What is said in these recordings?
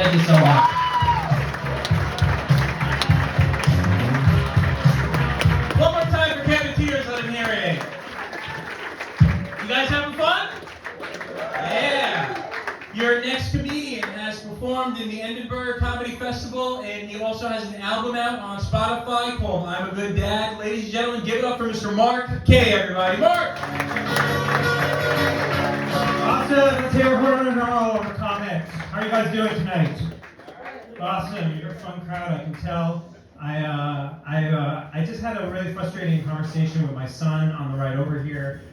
Thank you so much. One more time for Kevin Tears, let him hear it. You guys having fun? Yeah. Your next comedian has performed in the Edinburgh Comedy Festival, and he also has an album out on Spotify called I'm a Good Dad. Ladies and gentlemen, give it up for Mr. Mark K, everybody. Mark! Awesome. Let's hear it all over comments. How are you guys doing tonight? Awesome. You're a fun crowd, I can tell. I just had a really frustrating conversation with my son on the ride over here.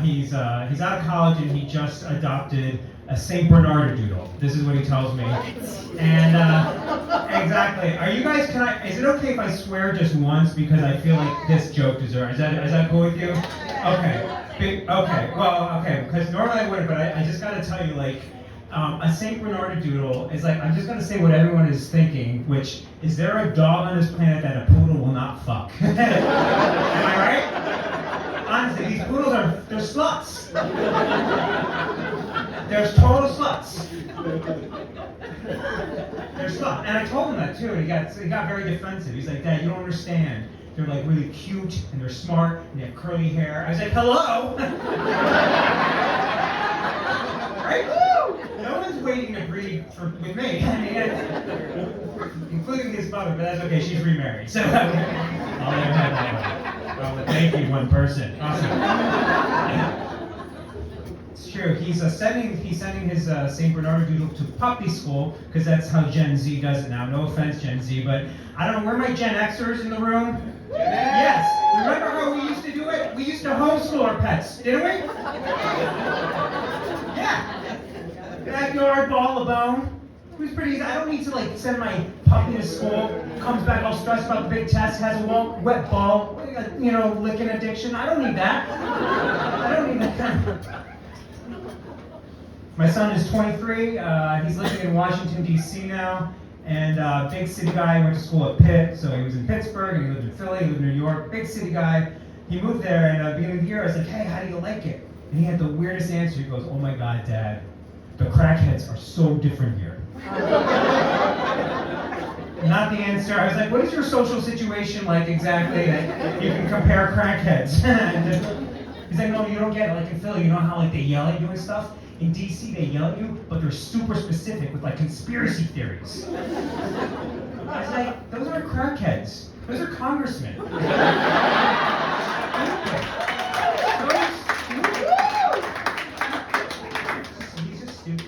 He's out of college and he just adopted a Saint Bernard doodle. This is what he tells me. And exactly. Are you guys? Is it okay if I swear just once because I feel like this joke deserves? Is that cool with you? Okay. Okay. Well, okay. Because normally I wouldn't, but I just gotta tell you, like, a Saint Bernard doodle is like, I'm just gonna say what everyone is thinking, which is there a dog on this planet that a poodle will not fuck? Am I right? Honestly, these poodles they're sluts. They're total sluts. They're sluts. And I told him that too, and he got very defensive. He's like, Dad, you don't understand. They're like really cute, and they're smart, and they have curly hair. I was like, hello? Right? No one's waiting to breed with me. I mean, including his mother, but that's okay, she's remarried. So I'll let her have that one. Well, thank you, one person. Awesome. It's true. He's sending his Saint Bernard doodle to puppy school because that's how Gen Z does it now. No offense, Gen Z, but I don't know. Where are my Gen Xers in the room? Yes. Remember how we used to do it? We used to homeschool our pets, didn't we? Yeah. Backyard, ball of bone. It was pretty easy. I don't need to like send my puppy to school, comes back all stressed about the big test, has a wet ball, you know, licking addiction. I don't need that. I don't need that. My son is 23. He's living in Washington, D.C. now. And big city guy, went to school at Pitt. So he was in Pittsburgh, and he lived in Philly, he lived in New York. Big city guy. He moved there, and at the beginning of the year, I was like, hey, how do you like it? And he had the weirdest answer. He goes, oh my God, Dad, the crackheads are so different here. Not the answer. I was like, what is your social situation like exactly that you can compare crackheads? He's like, no, you don't get it. Like in Philly, you know how like they yell at you and stuff? In DC, they yell at you, but they're super specific with like conspiracy theories. I was like, those aren't crackheads. Those are congressmen. He's just stupid.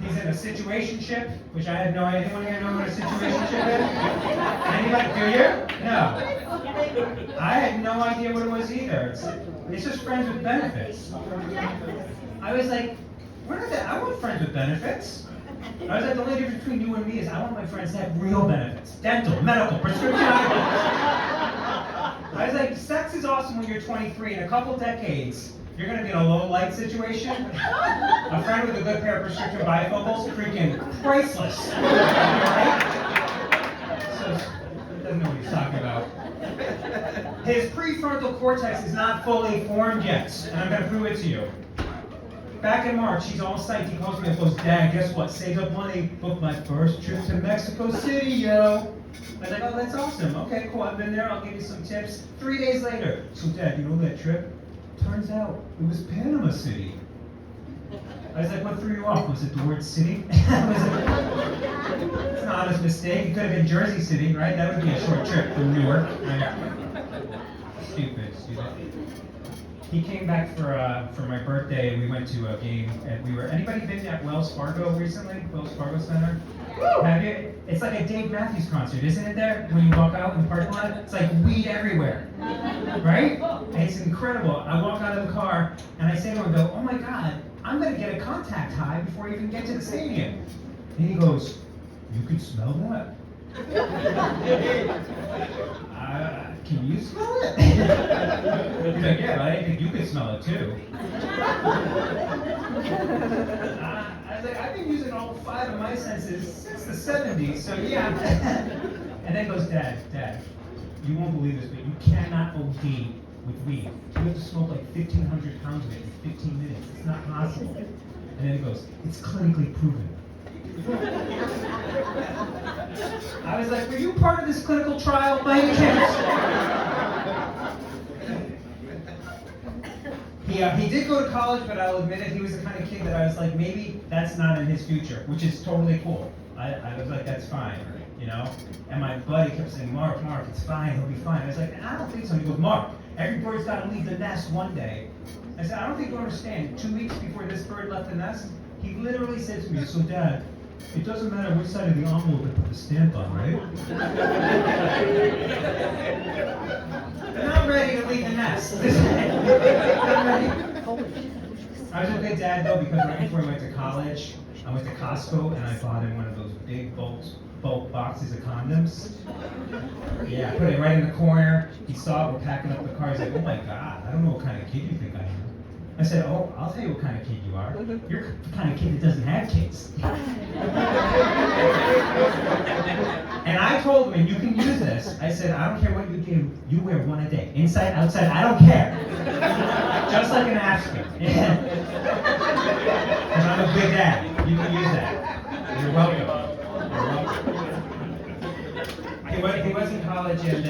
He's in a situationship, which I had no idea. Anyone here know what a situationship is? Anybody? Do you? No. I had no idea what it was either. It's just friends with benefits. I was like, where is that? I want friends with benefits. I was like, the only difference between you and me is I want my friends to have real benefits. Dental, medical, prescription items. I was like, sex is awesome when you're 23. In a couple decades, you're going to be in a low light situation. A friend with a good pair of prescription bifocals, freaking priceless. Right? So, he doesn't know what he's talking about. His prefrontal cortex is not fully formed yet, and I'm going to prove it to you. Back in March, he's all psyched. He calls me and goes, Dad, guess what? Saved up money, booked my first trip to Mexico City, yo. I was like, oh, that's awesome. Okay, cool. I've been there. I'll give you some tips. 3 days later, so Dad, you know that trip? Turns out it was Panama City. I was like, what threw you off? Was it the word city? It's an honest mistake. It could have been Jersey City, right? That would be a short trip from Newark. Right? Stupid. He came back for my birthday, and we went to a game. And anybody been at Wells Fargo recently? Wells Fargo Center? Have you? It's like a Dave Matthews concert, isn't it there? When you walk out in the parking lot, it's like weed everywhere, right? And it's incredible. I walk out of the car, and I say to him, oh my God, I'm gonna get a contact high before I even get to the stadium. And he goes, you can smell that? Can you smell it? He's like, yeah, but I think you could smell it too. I was like, I've been using all 5 of my senses since the 70s, so yeah. And then goes, Dad, you won't believe this, but you cannot OD with weed. You have to smoke like 1,500 pounds of it in 15 minutes. It's not possible. And then he goes, it's clinically proven. was like, were you part of this clinical trial by any chance? He did go to college, but I'll admit it, he was the kind of kid that I was like, maybe that's not in his future, which is totally cool. I was like, that's fine, you know? And my buddy kept saying, Mark, it's fine, he'll be fine. I was like, I don't think so. And he goes, Mark, every bird's got to leave the nest one day. I said, I don't think you understand. 2 weeks before this bird left the nest, he literally said to me, so Dad, it doesn't matter which side of the envelope they put the stamp on, right? They're not ready to leave the nest. I was a good dad though, because right before I went to college, I went to Costco and I bought him one of those big bulk boxes of condoms. Yeah, I put it right in the corner. He saw it, we're packing up the car. He's like, oh my God, I don't know what kind of kid you think I am. I said, oh, I'll tell you what kind of kid you are. You're the kind of kid that doesn't have kids. And I told him, and you can use this, I said, I don't care what you do, you wear one a day. Inside, outside, I don't care. Just like an African. Because I'm a good dad. You can use that. You're welcome. He was in college, and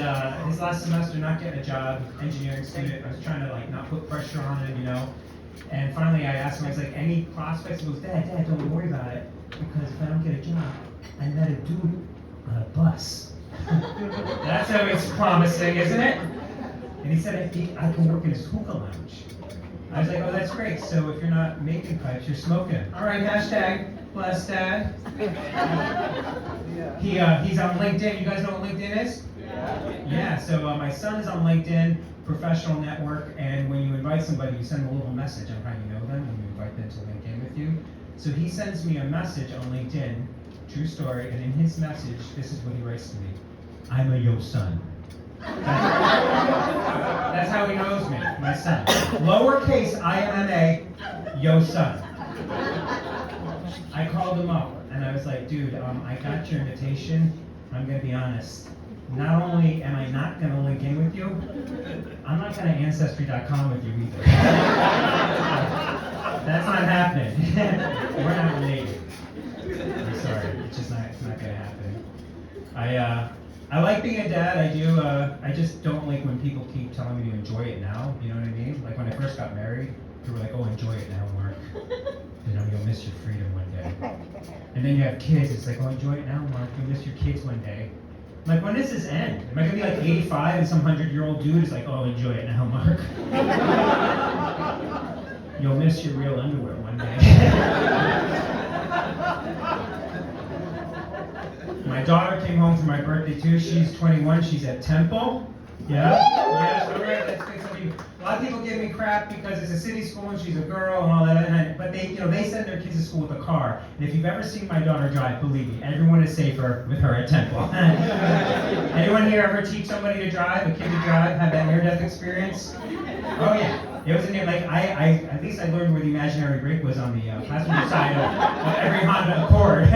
his last semester, not getting a job, engineering student. I was trying to like not put pressure on him, you know. And finally, I asked him, I was like, any prospects? He goes, Dad, don't worry about it, because if I don't get a job, I met a dude on a bus. That's always promising, isn't it? And he said, I can work in his hookah lounge. I was like, oh, that's great. So if you're not making pipes, you're smoking. All right, hashtag bless dad. He's on LinkedIn. You guys know what LinkedIn is? Yeah, so my son is on LinkedIn, professional network, and when you invite somebody, you send a little message on how you know them, and you invite them to LinkedIn with you. So he sends me a message on LinkedIn, true story, and in his message, this is what he writes to me. I'm a yo son. That's how he knows me, my son. Lowercase IMMA, yo son. I called him up and I was like, dude, I got your invitation. I'm gonna be honest. Not only am I not gonna link in with you, I'm not gonna Ancestry.com with you either. That's not happening. We're not related. I'm sorry, it's not gonna happen. I like being a dad, I do. I just don't like when people keep telling me to enjoy it now, you know what I mean? Like when I first got married, people were like, oh, enjoy it now, Mark. You know, you'll miss your freedom one day. And then you have kids, it's like, oh, enjoy it now, Mark, you'll miss your kids one day. I'm like, when does this end? Am I gonna be like 85 and some 100-year-old dude is like, oh, enjoy it now, Mark. You'll miss your real underwear one day. My daughter came home for my birthday too. She's 21. She's at Temple. Yeah. Yes. All right. That's good. A lot of people give me crap because it's a city school and she's a girl and all that. But they send their kids to school with a car. And if you've ever seen my daughter drive, believe me, everyone is safer with her at Temple. Anyone here ever teach somebody to drive, a kid to drive, have that near-death experience? Oh yeah. It was in there, like, at least I learned where the imaginary brake was on the passenger side of every Honda Accord.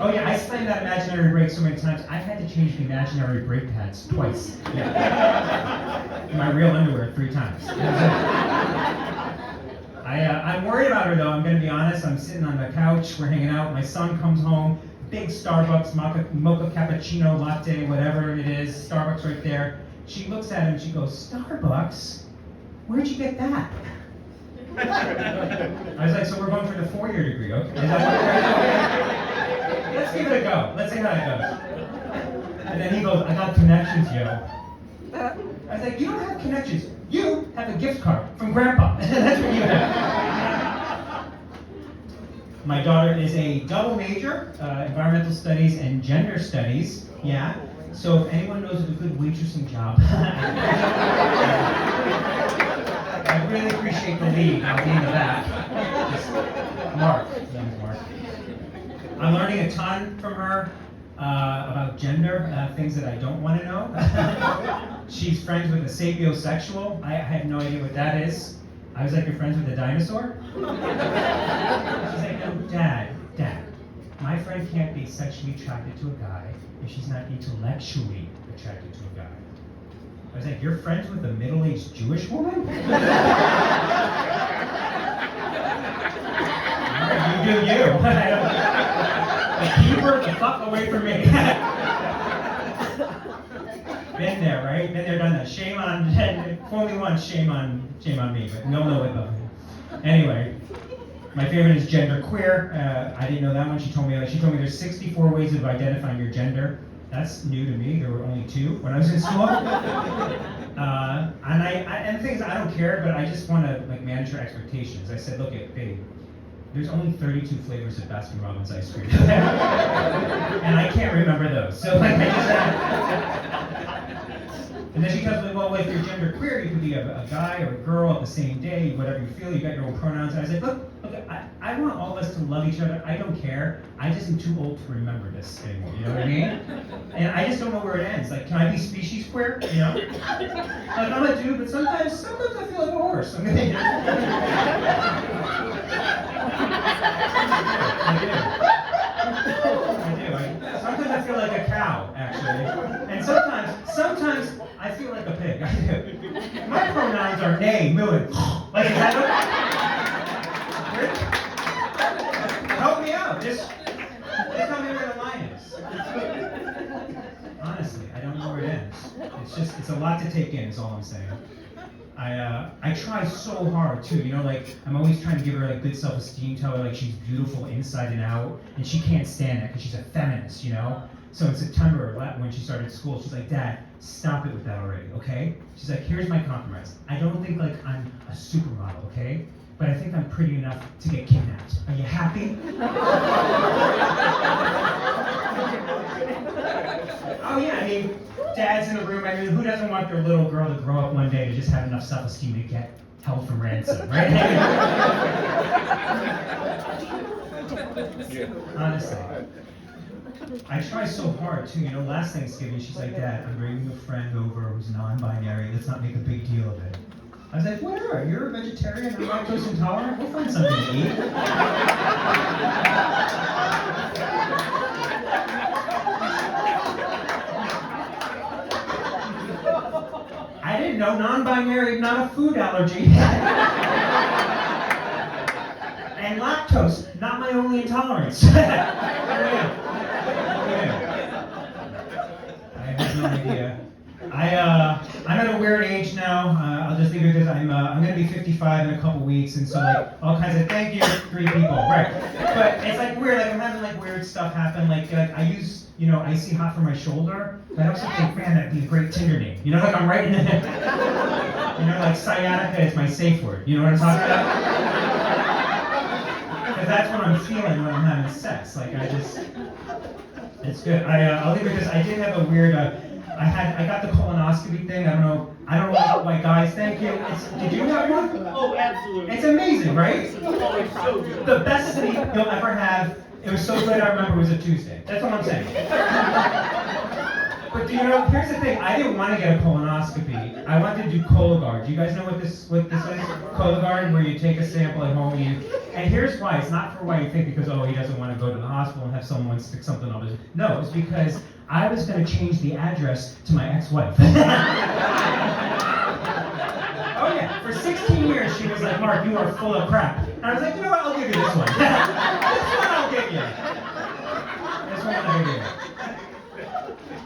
Oh yeah, I slammed that imaginary brake so many times, I had to change the imaginary brake pads twice. Yeah. In my real underwear 3 times. I'm worried about her though, I'm gonna be honest. I'm sitting on the couch, we're hanging out, my son comes home, big Starbucks, mocha cappuccino latte, whatever it is, Starbucks right there. She looks at him and she goes, Starbucks? Where'd you get that? I was like, so we're going for the 4-year degree, okay? Is that what Let's give it a go. Let's see how it goes. And then he goes, I got connections, yo. I was like, you don't have connections. You have a gift card from Grandpa. That's what you have. My daughter is a double major, environmental studies and gender studies. Yeah. So if anyone knows of a good waitressing job, I really appreciate the lead. I'll be in the back. Mark. His name is Mark. I'm learning a ton from her about gender, things that I don't want to know. She's friends with a sapiosexual. I had no idea what that is. I was like, you're friends with a dinosaur? She's like, no, Dad, my friend can't be sexually attracted to a guy if she's not intellectually attracted to a guy. I was like, you're friends with a middle-aged Jewish woman? You do you. Keep her the fuck away from me. Been there, right? Been there, done that. Shame on, fool me once, shame on me, but you'll know it though. Anyway, my favorite is gender queer. I didn't know that one. She told me there's 64 ways of identifying your gender. That's new to me. There were only 2 when I was in school. And the thing is, I don't care, but I just want to like manage her expectations. I said, look, babe, there's only 32 flavors of Baskin Robbins ice cream, and I can't remember those. So like, I just and then she tells me, well, if you're gender queer, you could be a guy or a girl at the same day, whatever you feel. You got your own pronouns. And I was like, look, I want all of us to love each other. I don't care. I just am too old to remember this anymore. You know what I mean? And I just don't know where it ends. Like, can I be species queer? You know? Like, I'm a dude, but sometimes I feel like a horse. I mean, I do. Sometimes I feel like a cow, actually. And sometimes I feel like a pig. I do. My pronouns are nay, moo, and like, is that help me out. Just tell me where the line is. Honestly, I don't know where it ends. It's a lot to take in, is all I'm saying. I try so hard too, you know, like I'm always trying to give her like good self-esteem, tell her like she's beautiful inside and out, and she can't stand that because she's a feminist, you know. So in September, when she started school, she's like, Dad, stop it with that already, okay? She's like, here's my compromise. I don't think like I'm a supermodel, okay? But I think I'm pretty enough to get kidnapped. Are you happy? Oh yeah, I mean, dads in the room, I mean, who doesn't want their little girl to grow up one day to just have enough self-esteem to get held for ransom, right? Honestly. I try so hard too, you know, last Thanksgiving, she's like, Dad, I'm bringing a friend over who's non-binary, let's not make a big deal of it. I was like, whatever, you're a vegetarian, I'm lactose intolerant, we'll find something to eat. I didn't know non-binary, not a food allergy. And lactose, not my only intolerance. Yeah. I have no idea. I'm at a weird age now. I'll just leave it because I'm going to be 55 in a couple weeks, and so like all kinds of thank you, 3 people, right? But it's like weird. Like I'm having like weird stuff happen. Like I use Icy Hot for my shoulder. But I also think, man, that'd be a great Tinder name. You know, like I'm writing it. You know, like sciatica is my safe word. You know what I'm talking about? Because that's what I'm feeling when I'm having sex. Like it's good. I'll leave it because I did have a weird. I got the colonoscopy thing. I don't know why guys. Thank you. Did you have one? Oh, absolutely. It's amazing, right? Oh, it's so good. The best sleep you'll ever have. It was so good. I remember it was a Tuesday. That's all I'm saying. But do you know? Here's the thing. I didn't want to get a colonoscopy. I wanted to do Cologuard. Do you guys know what this is? Cologuard, where you take a sample at home and here's why. It's not for why you think because he doesn't want to go to the hospital and have someone stick something up his. No, it's because I was going to change the address to my ex-wife. Oh yeah, for 16 years she was like, Mark, you are full of crap. And I was like, you know what? I'll give you this one. This one I'll give you. This one I'll give you.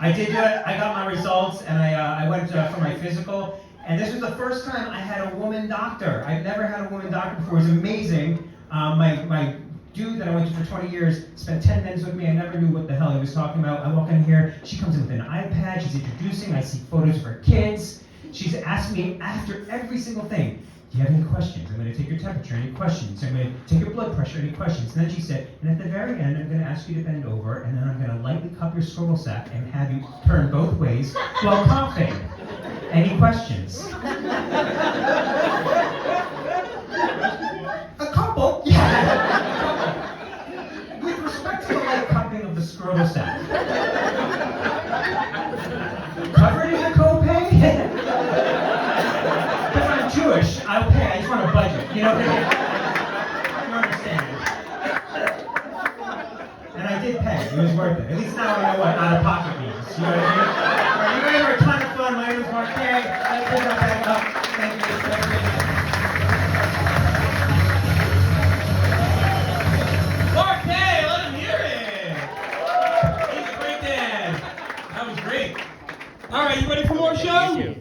I did do it. I got my results, and I went for my physical. And this was the first time I had a woman doctor. I've never had a woman doctor before. It was amazing. My dude that I went to for 20 years spent 10 minutes with me. I never knew what the hell he was talking about. I walk in here. She comes in with an iPad. She's introducing. I see photos of her kids. She's asked me after every single thing, do you have any questions? I'm going to take your temperature. Any questions? I'm going to take your blood pressure. Any questions? And then she said, and at the very end, I'm going to ask you to bend over, and then I'm going to lightly cup your scrotal sac and have you turn both ways while coughing. Any questions? A couple? Yeah. With respect to the light cupping of the scrotal sac. Covered in a copay? Because I'm Jewish, I'll pay. I just want a budget. You know what I mean? You understand? And I did pay. It was worth it. At least now I know what out-of-pocket means. You know what I mean? All right, you guys were a ton of fun. My name is Mark K. Let's pick that back up. Thank you. Mark K, let him hear it. He's a great dad. That was great. All right, you ready for more show?